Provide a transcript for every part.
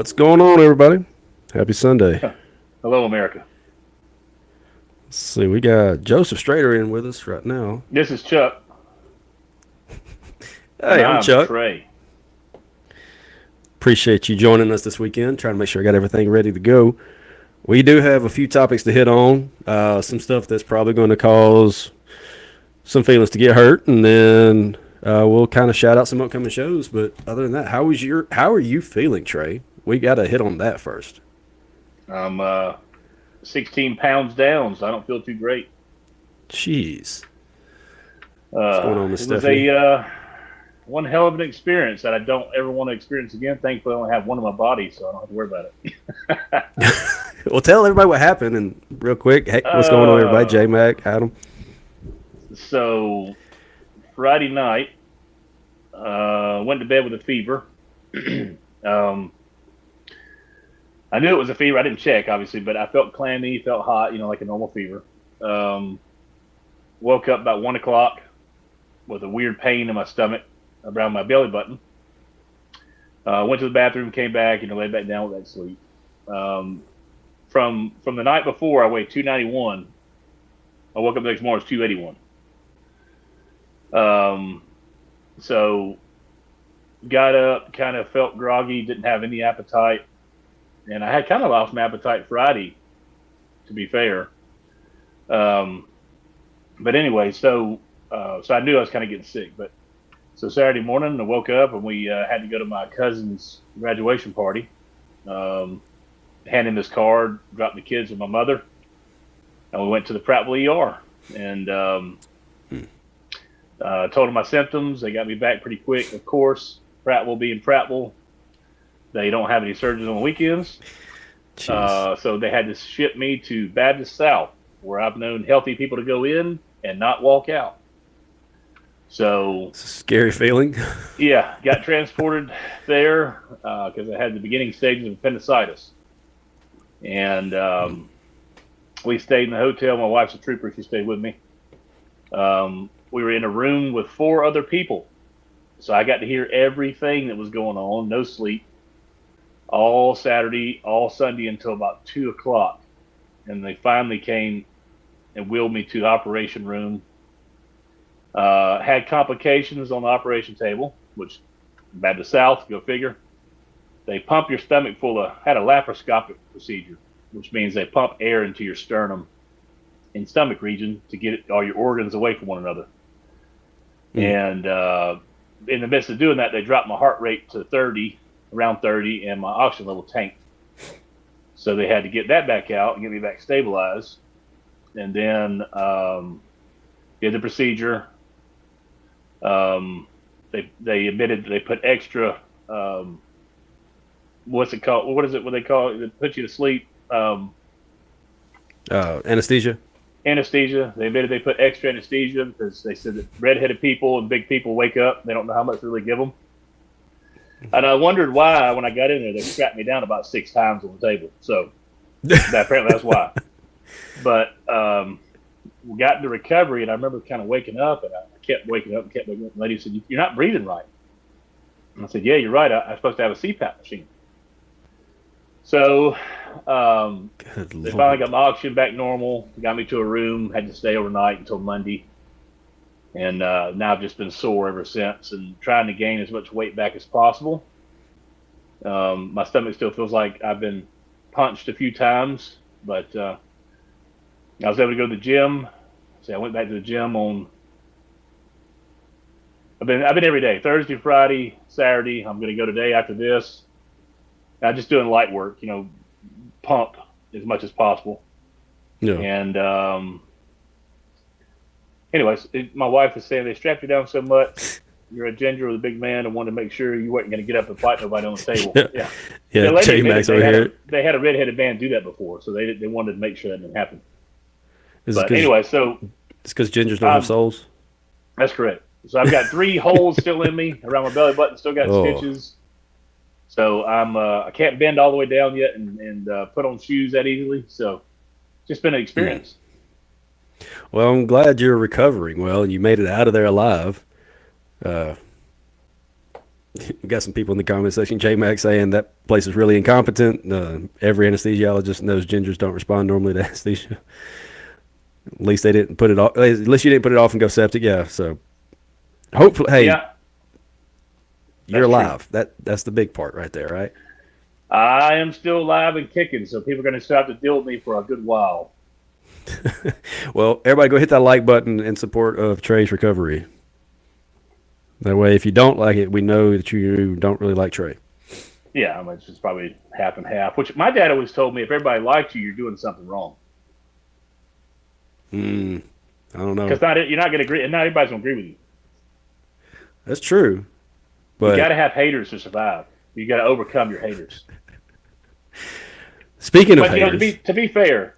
What's going on, everybody? Happy Sunday. Hello, America. Let's see, we got Joseph Strader in with us right now. This is Chuck, and Hey, I'm I'm Chuck. Trey. Appreciate you joining us this weekend. Trying to make sure I got everything ready to go. We do have a few topics to hit on. Some stuff that's probably going to cause some feelings to get hurt, and then we'll kind of shout out some upcoming shows. But other than that, how are you feeling, Trey? We got to hit on that first. I'm 16 pounds down, so I don't feel too great. Jeez, what's going on, Miss It was Stephanie? a one hell of an experience that I don't ever want to experience again. Thankfully, I only have one in my body, so I don't have to worry about it. Well, tell everybody what happened, and real quick, hey, what's going on, everybody? J uh, Mac, Adam. so Friday night, went to bed with a fever. um, I knew it was a fever. I didn't check, obviously, but I felt clammy, felt hot, like a normal fever. Um, Woke up about 1 o'clock with a weird pain in my stomach around my belly button. Went to the bathroom, came back, laid back down with that sleep. Um, from the night before, I weighed 291. I woke up the next morning, it was 281. Um, so got up, kind of felt groggy, didn't have any appetite, and I had kind of lost my appetite Friday, to be fair. Um, but anyway, so I knew I was kind of getting sick. But so Saturday morning, I woke up and we had to go to my cousin's graduation party. Um, Hand him his card, dropped the kids with my mother, and we went to the Prattville ER and told them my symptoms. They got me back pretty quick, of course. Prattville being Prattville, they don't have any surgeons on the weekends. Jeez, So they had to ship me to Baptist South, where I've known healthy people to go in and not walk out. So it's a scary feeling. yeah, got transported there because I had the beginning stages of appendicitis, and we stayed in the hotel. My wife's a trooper; she stayed with me. We were in a room with four other people, so I got to hear everything that was going on. No sleep all Saturday, all Sunday until about 2 o'clock, and they finally came and wheeled me to the operation room. Had complications on the operation table, which bad to south, go figure. They pump your stomach full of, had a laparoscopic procedure, which means they pump air into your sternum and stomach region to get all your organs away from one another. Mm. And in the midst of doing that, they dropped my heart rate to 30, around 30, and my oxygen level tanked. So they had to get that back out and get me back stabilized. And then did the procedure. They admitted that they put extra what's it called? What is it? What they call it? They put you to sleep. Anesthesia. Anesthesia. They admitted they put extra anesthesia because they said that redheaded people and big people wake up. They don't know how much to really give them. And I wondered why when I got in there they strapped me down about 6 times on the table. So apparently that's why. But we got into recovery, and I remember kind of waking up, and I kept waking up and kept waking up. The lady said, "You're not breathing right." And I said, "Yeah, you're right. I'm supposed to have a CPAP machine." So Good they finally got lord. my oxygen back normal, got me to a room, had to stay overnight until Monday. And now I've just been sore ever since and trying to gain as much weight back as possible. My stomach still feels like I've been punched a few times, but I was able to go to the gym. See, I went back to the gym on. I've been every day, Thursday, Friday, Saturday. I'm going to go today after this. I'm just doing light work, pump as much as possible. Yeah. And anyways, my wife is saying they strapped you down so much. You're a ginger with a big man and wanted to make sure you weren't going to get up and fight nobody on the table. Yeah. Yeah, Yeah. the lady J admitted Max over here. they had a redheaded man do that before, so they wanted to make sure that didn't happen. Is it But because anyway, so it's because gingers don't have um, souls? that's correct. So I've got three holes still in me around my belly button. Still got Oh. stitches. So I can't bend all the way down yet and put on shoes that easily. So just been an Hmm. experience. Well, I'm glad you're recovering well and you made it out of there alive. Uh, We got some people in the comment section, J-Mac, saying that place is really incompetent. Every anesthesiologist knows gingers don't respond normally to anesthesia. At least they didn't put it off. At least you didn't put it off and go septic. Yeah. So hopefully, hey, Yeah, you're that's true. alive. That's the big part right there, right? I am still alive and kicking, so people are going to still have to deal with me for a good while. Well, everybody go hit that like button in support of Trey's recovery. That way, if you don't like it, we know that you don't really like Trey. Yeah, I mean, it's just probably half and half. Which my dad always told me, if everybody likes you, you're doing something wrong. I don't know. Because you're not going to agree, and not everybody's going to agree with you. That's true. But You got to have haters to survive. You got to overcome your haters. speaking of But you know, haters, to be fair,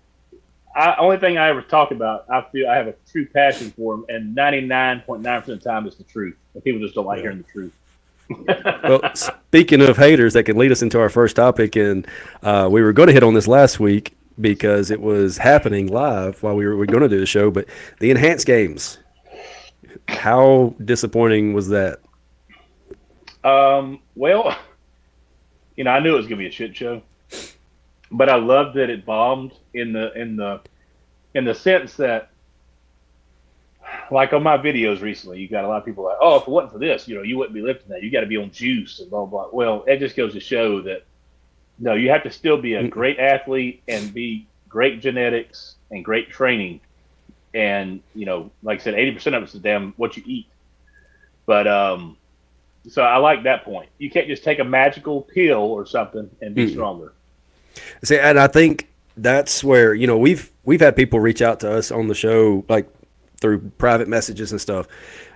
only thing I ever talk about, I feel I have a true passion for them, and 99.9% of the time it's the truth. And people just don't like hearing the truth. well, speaking of haters, that can lead us into our first topic, and we were going to hit on this last week because it was happening live while we were going to do the show. But the enhanced games, how disappointing was that? Well, you know, I knew it was going to be a shit show, but I loved that it bombed in the sense that, like on my videos recently, you got a lot of people like, oh, if it wasn't for this, you know, you wouldn't be lifting that. You got to be on juice and blah, blah. Well, it just goes to show that, no, you have to still be a great athlete and be great genetics and great training. And, you know, like I said, 80% of it's the damn what you eat. But, so I like that point. You can't just take a magical pill or something and be stronger. See, and I think that's where, you know, we've had people reach out to us on the show, like through private messages and stuff,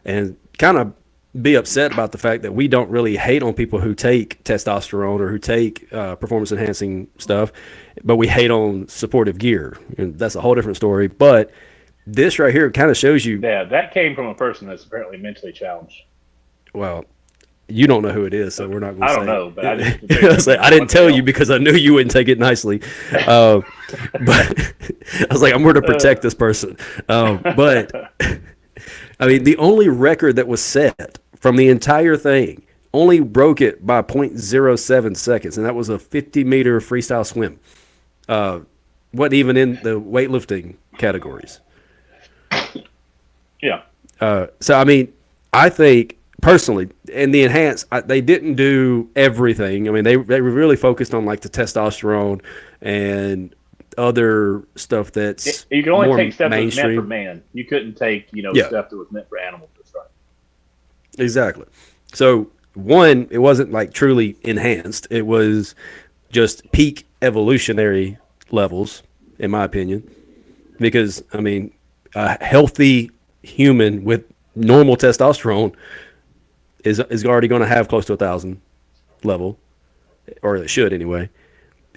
and kind of be upset about the fact that we don't really hate on people who take testosterone or who take performance enhancing stuff, but we hate on supportive gear. And that's a whole different story. But this right here kind of shows you. Yeah, that came from a person that's apparently mentally challenged. Well, you don't know who it is, so we're not going to say. I don't know, but I just I didn't tell you because I knew you wouldn't take it nicely. But I was like, I'm here to protect this person. But I mean, the only record that was set from the entire thing only broke it by 0.07 seconds, and that was a 50-meter freestyle swim. Wasn't even in the weightlifting categories. Yeah. So, I mean, I think personally, in the enhanced, they didn't do everything. I mean, they were really focused on like the testosterone and other stuff that's you can only more take stuff that was mainstream. meant for man. You couldn't take, you know, stuff that was meant for animals to start. Exactly. So, one, it wasn't like truly enhanced. It was just peak evolutionary levels, in my opinion. Because, I mean, a healthy human with normal testosterone is already going to have close to 1,000 level, or it should anyway.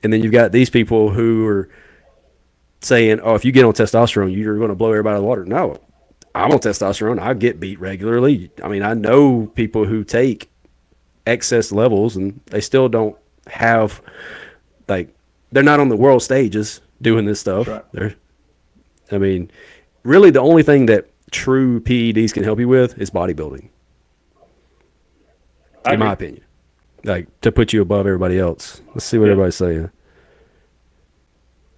And then you've got these people who are saying, oh, if you get on testosterone, you're going to blow everybody out of the water. No, I'm on testosterone. I get beat regularly. I mean, I know people who take excess levels and they still don't have, like, they're not on the world stages doing this stuff. Right. I mean, really the only thing that true PEDs can help you with is bodybuilding. In my opinion. Like, to put you above everybody else. Let's see what everybody's saying.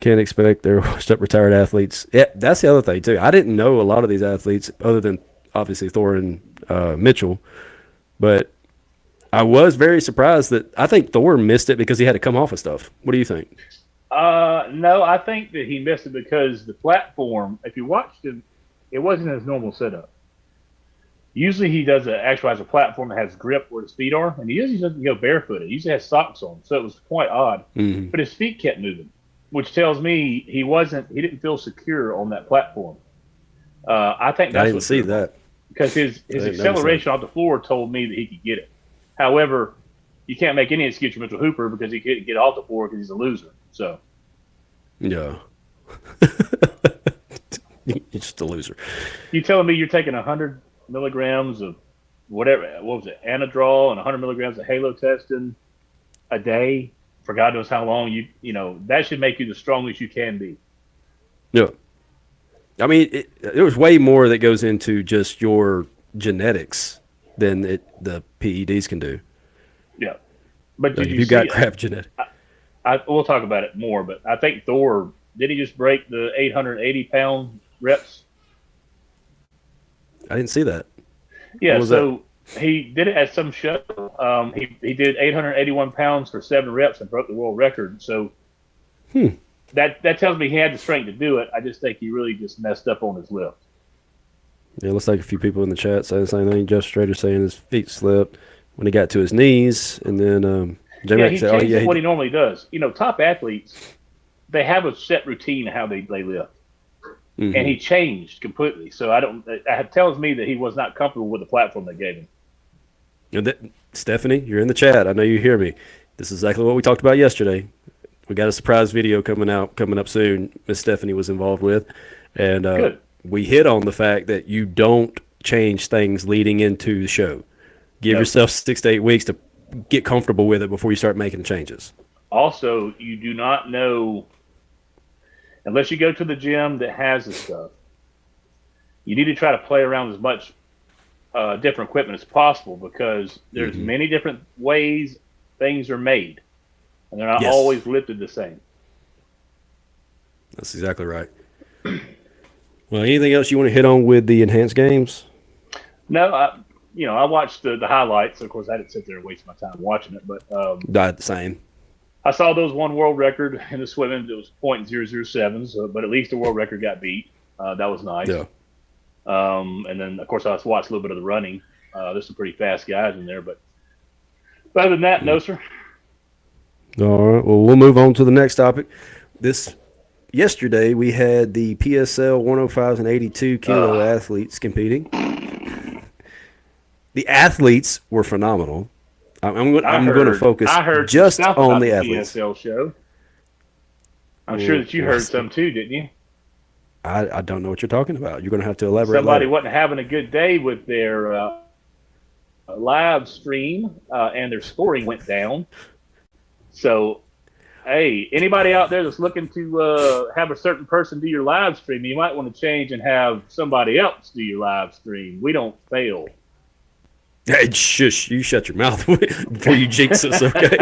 Can't expect they're washed up retired athletes. Yeah, that's the other thing, too. I didn't know a lot of these athletes, other than, obviously, Thor and Mitchell. But I was very surprised that I think Thor missed it because he had to come off of stuff. What do you think? No, I think that he missed it because the platform, if you watched him, it wasn't his normal setup. Usually he actually has a platform that has grip where his feet are, and he usually doesn't go barefooted. He usually has socks on, so it was quite odd. Mm-hmm. But his feet kept moving, which tells me he didn't feel secure on that platform. I think that's I didn't see that. Because his acceleration off the floor told me that he could get it. However, you can't make any excuse for Mitchell Hooper because he couldn't get off the floor because he's a loser. So, yeah. You're just a loser. You telling me you're taking 100 milligrams of whatever, what was it, Anadrol and 100 milligrams of halotestin a day for God knows how long, you know, that should make you the strongest you can be. Yeah. I mean, there's way more that goes into just your genetics than the PEDs can do. But Like did if you you got see? crap genetics. We'll talk about it more, but I think Thor did he just break the 880-pound reps? I didn't see that. What Yeah, was that? so he did it at some show. He did 881 pounds for 7 reps and broke the world record. So Hmm. that tells me he had the strength to do it. I just think he really just messed up on his lift. Yeah, looks like a few people in the chat saying the same thing. Jeff Strader saying his feet slipped when he got to his knees, and then J Yeah, Mac he said, "Oh changed yeah, it he what he did." normally does. Top athletes, they have a set routine of how they lift. And Mm-hmm. he changed completely. So I don't. It tells me that he was not comfortable with the platform they gave him. And Stephanie, you're in the chat. I know you hear me. This is exactly what we talked about yesterday. We got a surprise video coming up soon. Miss Stephanie was involved with, and Good. we hit on the fact that you don't change things leading into the show. Give No. yourself 6 to 8 weeks to get comfortable with it before you start making changes. Also, you do not know unless you go to the gym that has this stuff. You need to try to play around with as much different equipment as possible because there's Mm-hmm. many different ways things are made, and they're not Yes, always lifted the same. that's exactly right. Well, anything else you want to hit on with the enhanced games? No, I watched the highlights. Of course, I didn't sit there and waste my time watching it, but Died the same. I saw those one world record in the swimming. It was .007, so, but at least the world record got beat. That was nice. Yeah. And then, of course, I watched a little bit of the running. There's some pretty fast guys in there, but other than that, no, sir. All right. Well, we'll move on to the next topic. Yesterday we had the PSL 105s and 82 kilo athletes competing. The athletes were phenomenal. I'm going to focus I heard some just stuff on about the the athletes. PSL show. I'm sure that you heard some too, didn't you? I don't know what you're talking about. You're going to have to elaborate Somebody later. wasn't having a good day with their live stream, and their scoring went down. So, hey, anybody out there that's looking to have a certain person do your live stream, you might want to change and have somebody else do your live stream. We don't fail. Hey, shush! You shut your mouth before you jinx us, okay?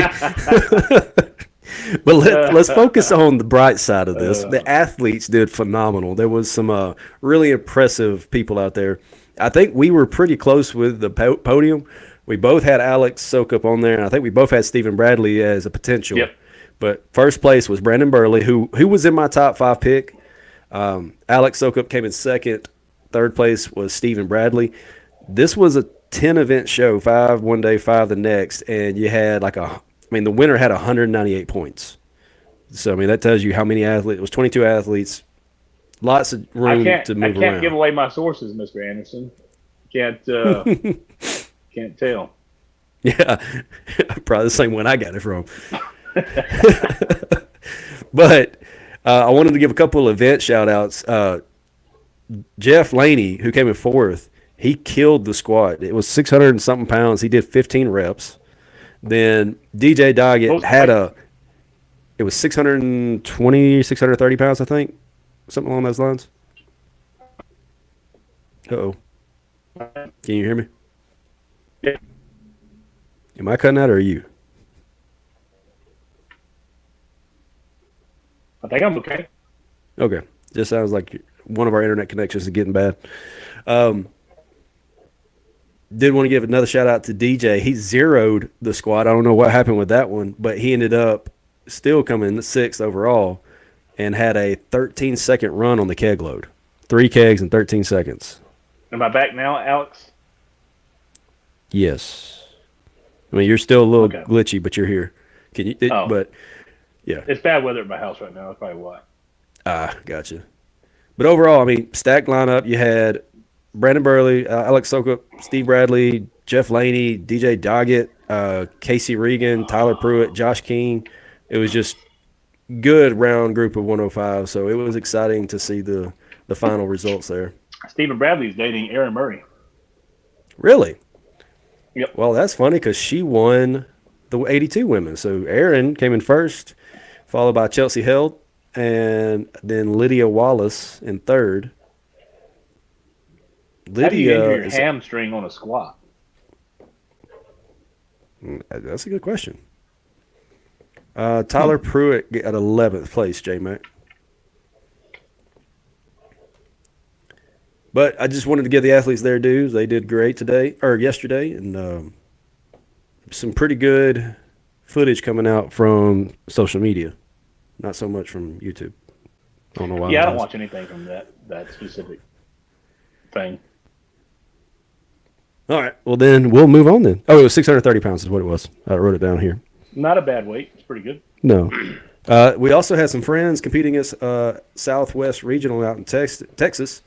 But let's focus on the bright side of this. The athletes did phenomenal. There was some really impressive people out there. I think we were pretty close with the podium. We both had Alex Sokup on there, and I think we both had Stephen Bradley as a potential. Yep. But first place was Brandon Burley, who was in my top 5 pick. Alex Sokup came in second. Third place was Stephen Bradley. This was a 10-event show, 5 one day, 5 the next, and you had the winner had 198 points. So, that tells you how many athletes. It was 22 athletes. Lots of room to move around. I can't give away my sources, Mr. Anderson. Can't tell. Yeah, probably the same one I got it from. But I wanted to give a couple of event shout-outs. Jeff Laney, who came in 4th, he killed the squat. It was 600 and something pounds. He did 15 reps. Then DJ Doggett it was 620, 630 pounds, I think. Something along those lines. Uh-oh. Can you hear me? Yeah. Am I cutting out or are you? I think I'm okay. Okay. Just sounds like one of our internet connections is getting bad. Did want to give another shout out to DJ. He zeroed the squat. I don't know what happened with that one, but he ended up still coming 6th overall and had a 13-second run on the keg load. 3 kegs in 13 seconds. Am I back now, Alex? Yes. You're still a little glitchy, but you're here. Can you? But yeah, it's bad weather at my house right now. That's probably why. Gotcha. But overall, stacked lineup. You had Brandon Burley, Alex Sokup, Steve Bradley, Jeff Laney, DJ Doggett, Casey Regan, Tyler Pruitt, Josh King. It was just good round group of 105. So it was exciting to see the final results there. Stephen Bradley's dating Erin Murray. Really? Yep. Well, that's funny because she won the 82 women. So Erin came in first, followed by Chelsea Held, and then Lydia Wallace in third. How do you injure your hamstring on a squat? That's a good question. Tyler Pruitt got 11th place, J-Mac. But I just wanted to give the athletes their dues. They did great yesterday, and some pretty good footage coming out from social media. Not so much from YouTube. I don't know why. Yeah, I don't watch anything from that specific thing. All right. Well, then we'll move on then. Oh, it was 630 pounds is what it was. I wrote it down here. Not a bad weight. It's pretty good. No. We also had some friends competing as Southwest Regional out in Texas.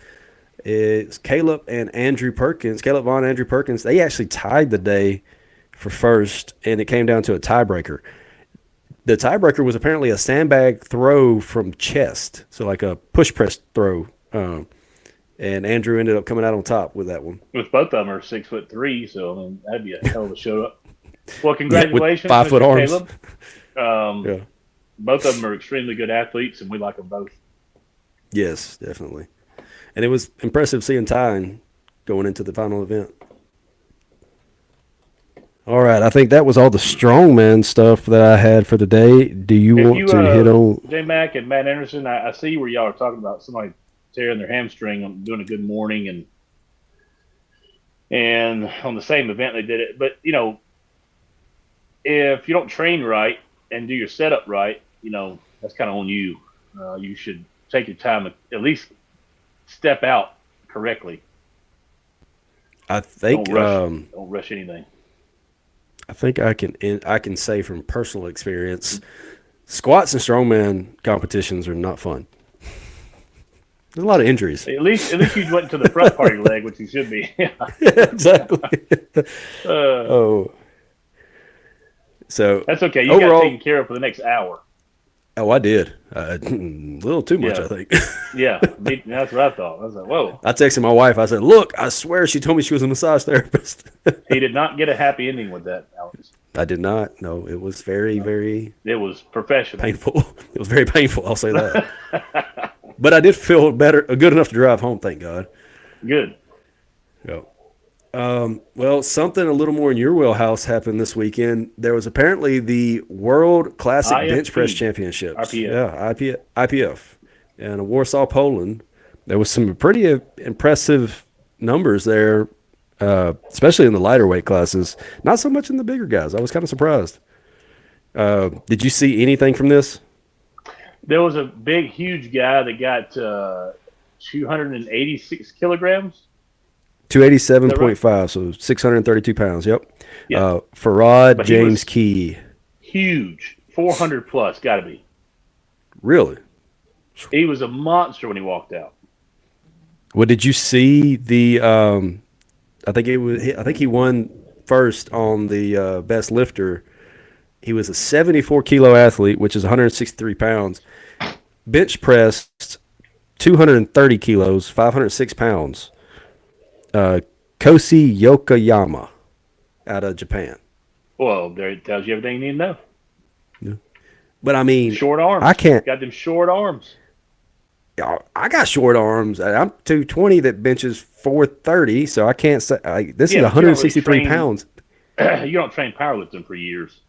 It's Caleb and Andrew Perkins. Caleb Vaughn and Andrew Perkins. They actually tied the day for first, and it came down to a tiebreaker. The tiebreaker was apparently a sandbag throw from chest, so like a push press throw. And Andrew ended up coming out on top with that one. Which both of them are 6'3", so I mean, that'd be a hell of a show up. Well, congratulations, with 5-foot arms. Caleb. Yeah. Both of them are extremely good athletes, and we like them both. Yes, definitely. And it was impressive seeing Ty going into the final event. All right, I think that was all the strongman stuff that I had for the day. Do you want to hit on J Mac and Matt Anderson? I see where y'all are talking about somebody tearing their hamstring on doing a good morning, and on the same event they did it. But if you don't train right and do your setup right, that's kind of on you. You should take your time and at least step out correctly. I think don't rush anything. I think I can say from personal experience, squats and strongman competitions are not fun. There's a lot of injuries. At least you went to the front part of your leg, which you should be. Yeah, exactly. So that's okay. You got taken care of for the next hour. Oh, I did. A little too much, I think. Yeah, that's what I thought. I was like, whoa. I texted my wife. I said, look, I swear she told me she was a massage therapist. He did not get a happy ending with that, Alex. I did not. No, it was very, very... It was professional. Painful. It was very painful, I'll say that. But I did feel good enough to drive home, thank God. Good. Yeah. Well, something a little more in your wheelhouse happened this weekend. There was apparently the World Classic Bench Press Championships. RPF. Yeah, IPF. In Warsaw, Poland. There was some pretty impressive numbers there, especially in the lighter weight classes. Not so much in the bigger guys. I was kind of surprised. Did you see anything from this? There was a big, huge guy that got 286 kilograms. 287.5, right? So 632 pounds. Yep. Yeah. Farad James Key. Huge. 400 plus, got to be. Really? He was a monster when he walked out. Well, did you see the? I think he won first on the best lifter. He was a 74 kilo athlete, which is 163 pounds. Bench pressed 230 kilos, 506 pounds. Kosi Yokoyama out of Japan. Well, there it tells you everything you need to know. Yeah. But I mean, short arms. I can't. Got them short arms. I got short arms. I'm 220 that benches 430, so I can't say this is 163 pounds. You don't train powerlifting for years.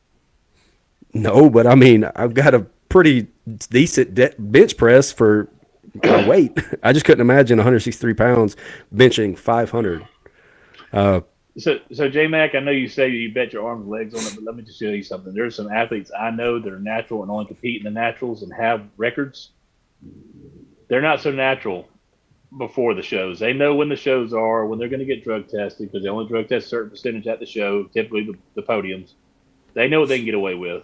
No, but I mean, I've got a pretty decent bench press for my weight. I just couldn't imagine 163 pounds benching 500. So J-Mac, I know you say you bet your arms and legs on it, but let me just tell you something. There's some athletes I know that are natural and only compete in the naturals and have records. They're not so natural before the shows. They know when the shows are, when they're going to get drug tested, because they only drug test a certain percentage at the show, typically the podiums. They know what they can get away with.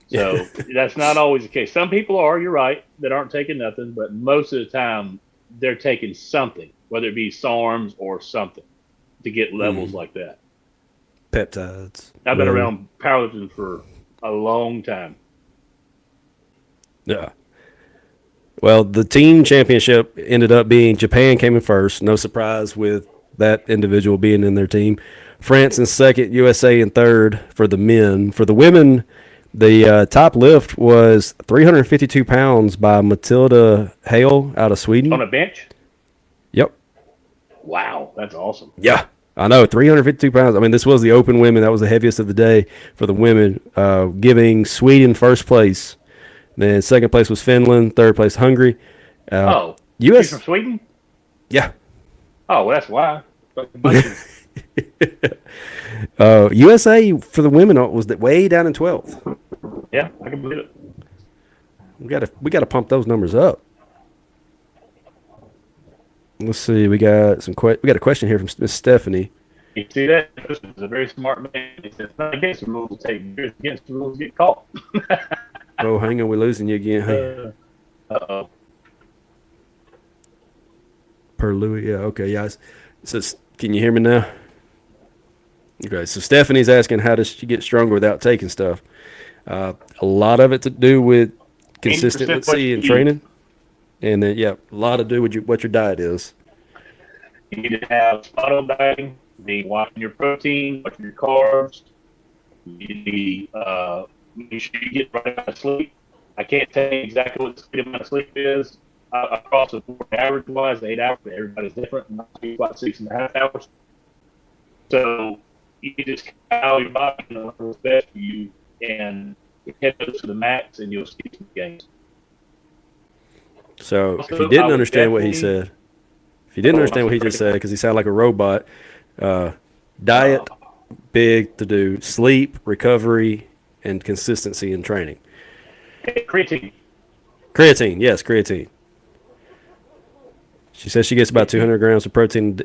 So that's not always the case. Some people are, you're right, that aren't taking nothing, but most of the time they're taking something, whether it be SARMs or something, to get levels like that. Peptides. I've been around powerlifting for a long time. Yeah. Well, the team championship ended up being Japan came in first. No surprise with that individual being in their team. France in second, USA in third for the men. For the women, the top lift was 352 pounds by Matilda Hale out of Sweden. On a bench? Yep. Wow, that's awesome. Yeah. I know, 352 pounds. I mean, this was the open women. That was the heaviest of the day for the women, giving Sweden first place. Then second place was Finland. Third place, Hungary. Oh, U.S. she's from Sweden? Yeah. Oh, well, that's why. USA for the women was way down in 12th. Yeah, I can believe it. We gotta pump those numbers up. Let's see. We got a question here from Miss Stephanie. You see that? This is a very smart man. He says, not against the rules, take years against the rules, get caught. Oh, hang on. We're losing you again. Uh-oh. Per Louis. Yeah. Okay. Yeah. So, can you hear me now? Okay. So Stephanie's asking, how does she get stronger without taking stuff? A lot of it to do with consistency and training. And then, a lot to do with what your diet is. You need to have spot on dieting, meaning watching your protein, watching your carbs. You need to make sure you get the right amount of sleep. I can't tell you exactly what the good amount of sleep is. Across the board, average-wise, 8 hours, but everybody's different. Not about 6.5 hours. So you just how your body knows what's best for you and hit those to the max, and you'll see some gains. So if you didn't understand what he said, if you didn't understand what he just said, because he sounded like a robot, diet, big to do, sleep, recovery, and consistency in training. Creatine. Creatine, yes, creatine. She says she gets about 200 grams of protein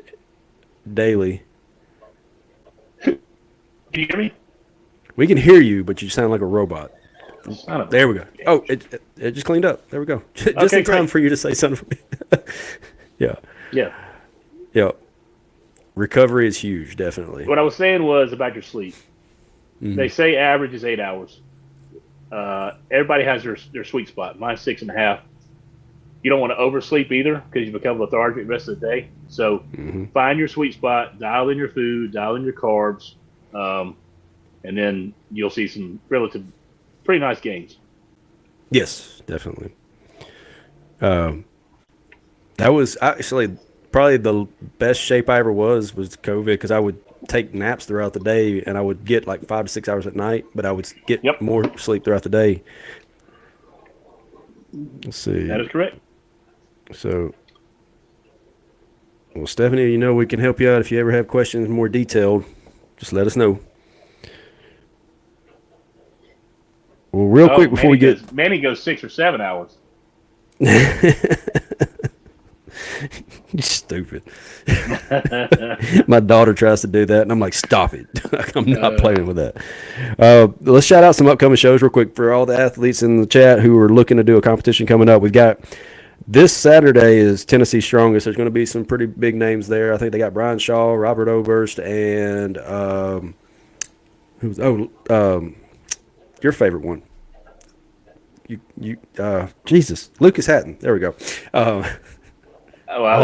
daily. Can you hear me? We can hear you, but you sound like a robot. There we go. Bitch. Oh, it just cleaned up. There we go. Just in time for you to say something. Yeah. Yeah. Yeah. Recovery is huge, definitely. What I was saying was about your sleep. Mm-hmm. They say average is 8 hours. Everybody has their sweet spot. Mine's 6.5. You don't want to oversleep either because you become lethargic the rest of the day. So find your sweet spot, dial in your food, dial in your carbs, and then you'll see some pretty nice gains. Yes, definitely. That was actually probably the best shape I ever was COVID, because I would take naps throughout the day and I would get like 5 to 6 hours at night, but I would get more sleep throughout the day. Let's see. That is correct. So, well, Stephanie, we can help you out if you ever have questions more detailed. Just let us know. Well, real quick before we get... Manny goes 6 or 7 hours. You're stupid. My daughter tries to do that, and I'm like, stop it. I'm not playing with that. Let's shout out some upcoming shows real quick for all the athletes in the chat who are looking to do a competition coming up. We've got this Saturday is Tennessee Strongest. There's going to be some pretty big names there. I think they got Brian Shaw, Robert Oberst, and your favorite one. Jesus, Lucas Hatton. There we go. All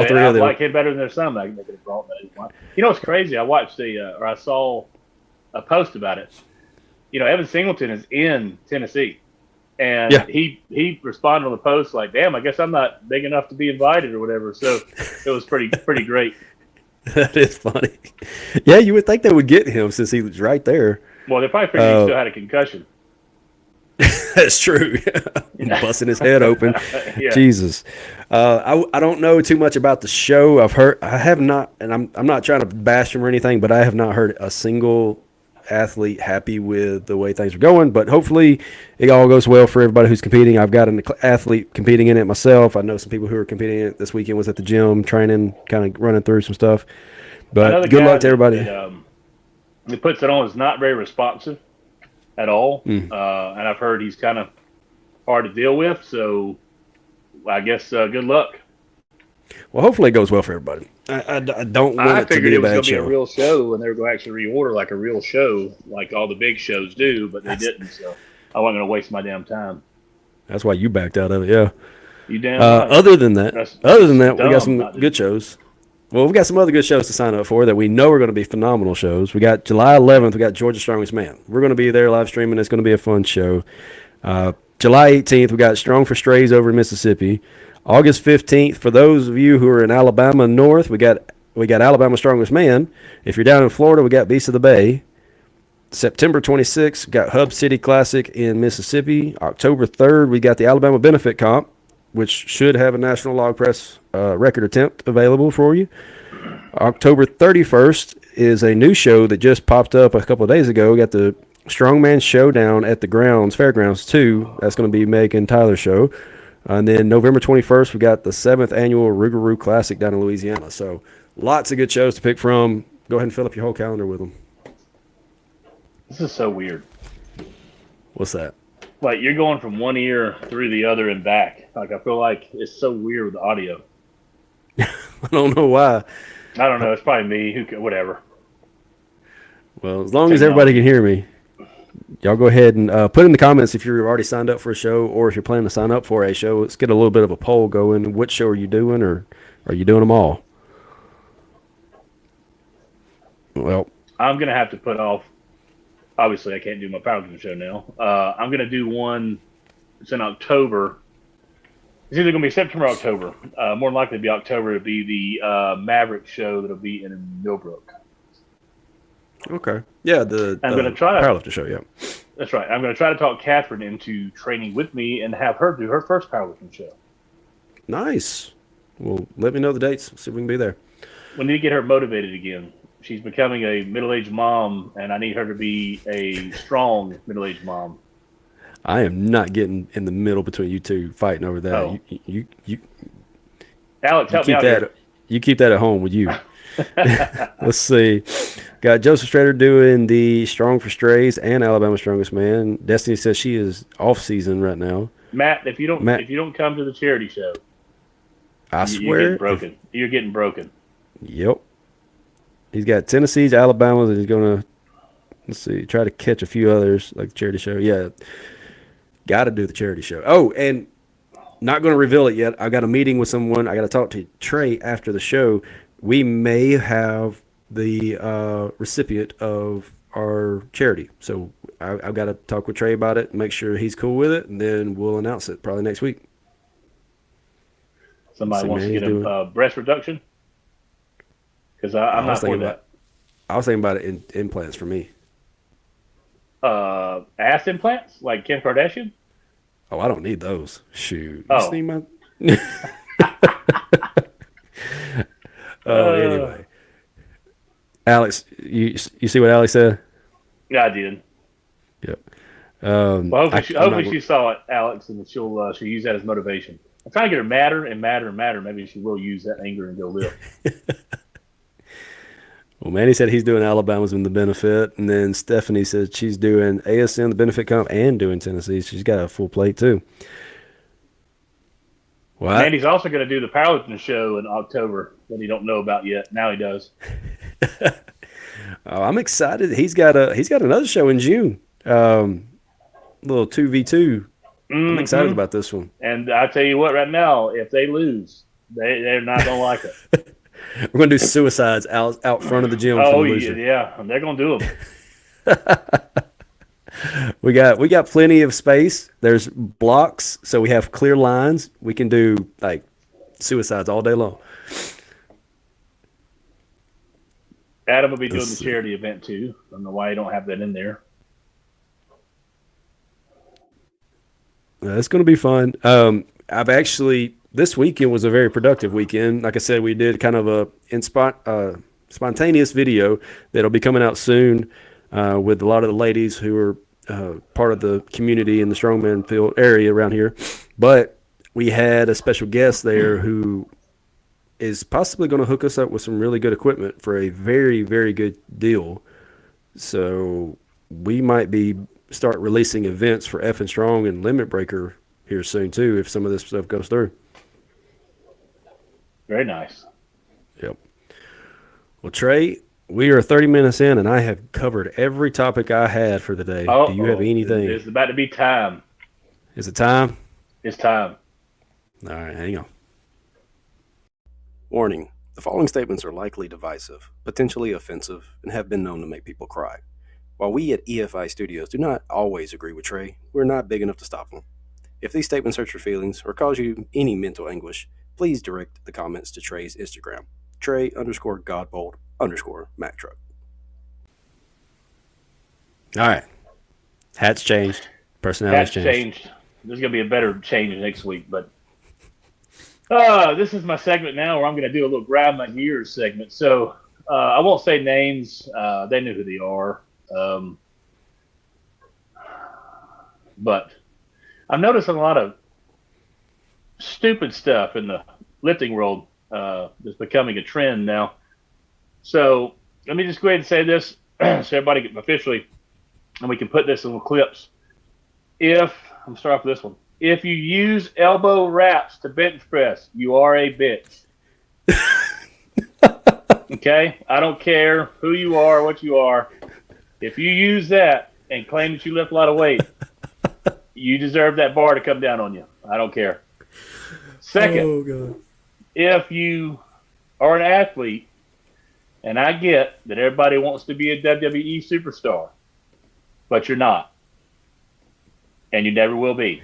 three of them. I like him better than their son. I could have brought that. You know what's crazy? I watched I saw a post about it. Evan Singleton is in Tennessee, and he responded on the post like, "Damn, I guess I'm not big enough to be invited or whatever." So it was pretty great. That is funny. Yeah, you would think they would get him since he was right there. Well, they probably figured he still had a concussion. That's true. Busting his head open. Yeah. Jesus. I don't know too much about the show. I have not, and I'm not trying to bash him or anything, but I have not heard a single athlete happy with the way things are going. But hopefully it all goes well for everybody who's competing. I've got an athlete competing in it myself. I know some people who are competing in it this weekend. Was at the gym training, kind of running through some stuff. But good luck to everybody. He puts it on is not very responsive at all. And I've heard he's kind of hard to deal with. So I guess good luck. Well, hopefully it goes well for everybody. I don't want it to be a bad show. I figured it was going to be a real show, and they were going to actually reorder like a real show, like all the big shows do, but they didn't. So I wasn't going to waste my damn time. That's why you backed out of it, yeah. You damn right. Other than that, we got some good shows. Well, we've got some other good shows to sign up for that we know are going to be phenomenal shows. We got July 11th, we got Georgia's Strongest Man. We're going to be there live streaming. It's going to be a fun show. July 18th, we got Strong for Strays over in Mississippi. August 15th, for those of you who are in Alabama North, we got we got Alabama Strongest Man. If you're down in Florida, we got Beast of the Bay. September 26th, we got Hub City Classic in Mississippi. October 3rd, we got the Alabama Benefit Comp, which should have a National Log Press record attempt available for you. October 31st is a new show that just popped up a couple of days ago. We got the Strongman Showdown at the Fairgrounds 2. That's going to be Meg and Tyler's show. And then November 21st, we got the 7th annual Rougarou Classic down in Louisiana. So lots of good shows to pick from. Go ahead and fill up your whole calendar with them. This is so weird. What's that? Like, you're going from one ear through the other and back. Like, I feel like it's so weird with the audio. I don't know why. I don't know. It's probably me. Whatever. Well, as long as everybody can hear me, y'all go ahead and put in the comments if you're already signed up for a show or if you're planning to sign up for a show. Let's get a little bit of a poll going. Which show are you doing, or are you doing them all? Well, I'm going to have to put off. Obviously, I can't do my powerlifting show now. I'm going to do one. It's in October. It's either going to be September or October. More than likely to be October. It'll be the Maverick show that'll be in Millbrook. Okay. Yeah, the I'm going to try to powerlifting show. Yeah, that's right. I'm going to try to talk Catherine into training with me and have her do her first powerlifting show. Nice. Well, let me know the dates. See if we can be there. We need to get her motivated again. She's becoming a middle-aged mom, and I need her to be a strong middle-aged mom. I am not getting in the middle between you two fighting over that. Oh. You Alex, help me out here. You keep that at home with you. Let's see. Got Joseph Strader doing the Strong for Strays and Alabama Strongest Man. Destiny says she is off season right now. Matt, if you don't come to the charity show, I swear, you're getting broken. You're getting broken. Yep. He's got Tennessee's, Alabama's, and he's gonna try to catch a few others like the charity show. Yeah, got to do the charity show. Oh, and not going to reveal it yet. I got a meeting with someone. I got to talk to Trey after the show. We may have the recipient of our charity, so I've got to talk with Trey about it, make sure he's cool with it, and then we'll announce it probably next week. Somebody wants to get a breast reduction. Because I'm not for that. I was thinking about it in implants for me. Ass implants? Like Kim Kardashian? Oh, I don't need those. Shoot. Oh. You see my... Anyway. Alex, you see what Alex said? Yeah, I did. Yep. Well, hopefully she saw it, Alex, and she'll use that as motivation. I'm trying to get her madder and madder and madder. Maybe she will use that anger and go live. Well, Manny said he's doing Alabama's in the benefit, and then Stephanie said she's doing ASN, the benefit comp, and doing Tennessee. She's got a full plate, too. Well, Mandy's also going to do the powerlifting show in October that he don't know about yet. Now he does. I'm excited. He's got another show in June, little 2v2. I'm excited about this one. And I tell you what, right now, if they lose, they're not going to like it. We're going to do suicides out front of the gym. Oh, yeah. They're going to do them. We got plenty of space. There's blocks, so we have clear lines. We can do, like, suicides all day long. Adam will be doing the charity event, too. I don't know why you don't have that in there. It's going to be fun. This weekend was a very productive weekend. Like I said, we did kind of a spontaneous video that'll be coming out soon with a lot of the ladies who are part of the community in the Strongman field area around here. But we had a special guest there who is possibly going to hook us up with some really good equipment for a very, very good deal. So we might start releasing events for F and Strong and Limit Breaker here soon too, if some of this stuff goes through. Very nice. Yep. Well, Trey, we are 30 minutes in, and I have covered every topic I had for the day. Do you have anything? It's about to be time. Is it time? It's time. All right, hang on. Warning. The following statements are likely divisive, potentially offensive, and have been known to make people cry. While we at EFI Studios do not always agree with Trey, we're not big enough to stop him. If these statements hurt your feelings or cause you any mental anguish, please direct the comments to Trey's Instagram. Trey_Godbold_Mac Truck. All right. Hats changed. Personalities changed. There's going to be a better change next week, but this is my segment now where I'm going to do a little grab my gears segment. So I won't say names. They know who they are. But I'm noticing a lot of stupid stuff in the lifting world that's becoming a trend now. So let me just go ahead and say this so everybody can officially, and we can put this in the clips. I'm start off with this one. If you use elbow wraps to bench press, you are a bitch. Okay? I don't care who you are, what you are. If you use that and claim that you lift a lot of weight, you deserve that bar to come down on you. I don't care. Second, if you are an athlete, and I get that everybody wants to be a WWE superstar, but you're not. And you never will be.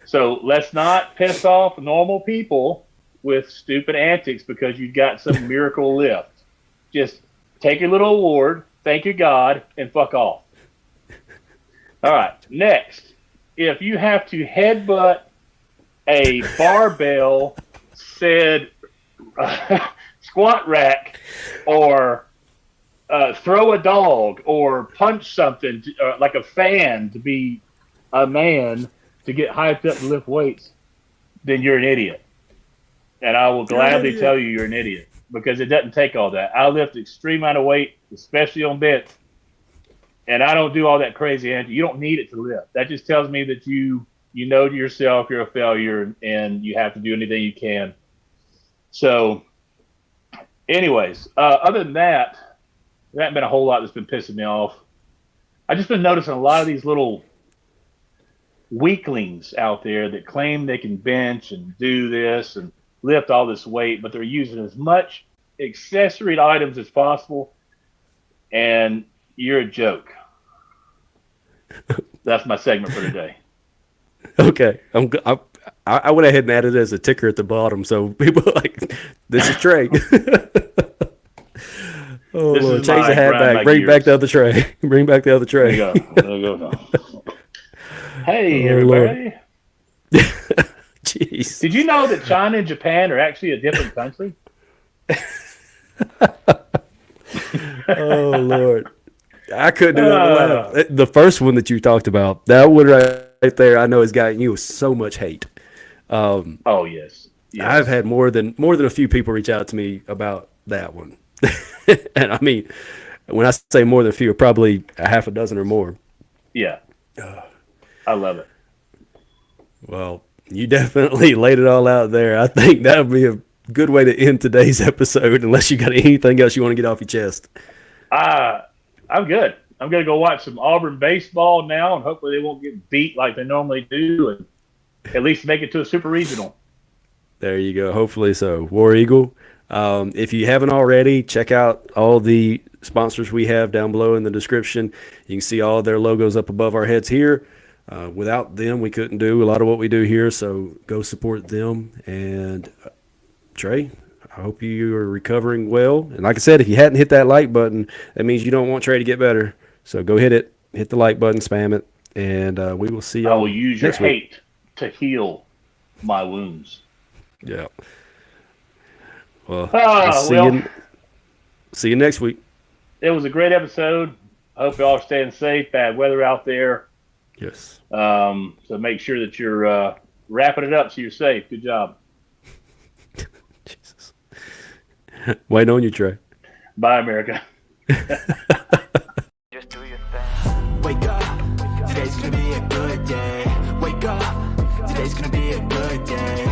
So let's not piss off normal people with stupid antics because you got some miracle lift. Just take your little award, thank your God, and fuck off. All right, next. If you have to headbutt a barbell said squat rack or throw a dog or punch something like a fan to be a man to get hyped up to lift weights, then you're an idiot. And I will gladly tell you you're an idiot because it doesn't take all that. I lift extreme amount of weight, especially on bench, and I don't do all that crazy. You don't need it to lift. That just tells me that you know to yourself you're a failure and you have to do anything you can. So, anyways, other than that, there hasn't been a whole lot that's been pissing me off. I've just been noticing a lot of these little weaklings out there that claim they can bench and do this and lift all this weight, but they're using as much accessory items as possible, and you're a joke. That's my segment for today. Okay, I went ahead and added it as a ticker at the bottom, so people are like, this is Trey. Oh, this Lord, is change the hat back. Bring back the other tray. Bring back the other tray. There you go. Hey, everybody. Jeez. Did you know that China and Japan are actually a different country? Oh, Lord. I couldn't do that laugh. The first one that you talked about, that one right there, I know has gotten you so much hate. Oh, yes. I've had more than a few people reach out to me about that one. And I mean, when I say more than a few, probably a half a dozen or more. Yeah. I love it. Well, you definitely laid it all out there. I think that would be a good way to end today's episode, unless you got anything else you want to get off your chest. I'm good. I'm going to go watch some Auburn baseball now, and hopefully they won't get beat like they normally do, and at least make it to a super regional. There you go. Hopefully so. War Eagle. If you haven't already, check out all the sponsors we have down below in the description. You can see all their logos up above our heads here. Without them, we couldn't do a lot of what we do here, so go support them. And Trey, I hope you are recovering well. And like I said, if you hadn't hit that like button, that means you don't want Trey to get better. So go hit it, hit the like button, spam it, and we will see y'all. I will use your hate to heal my wounds. Yeah. Well, we'll see you next week. It was a great episode. I hope y'all are staying safe. Bad weather out there. Yes. So make sure that you're wrapping it up so you're safe. Good job. Jesus. Waiting on you, Trey. Bye, America. Just do your thing. Wake up. Today's gonna be a good day. Wake up. Today's gonna be a good day.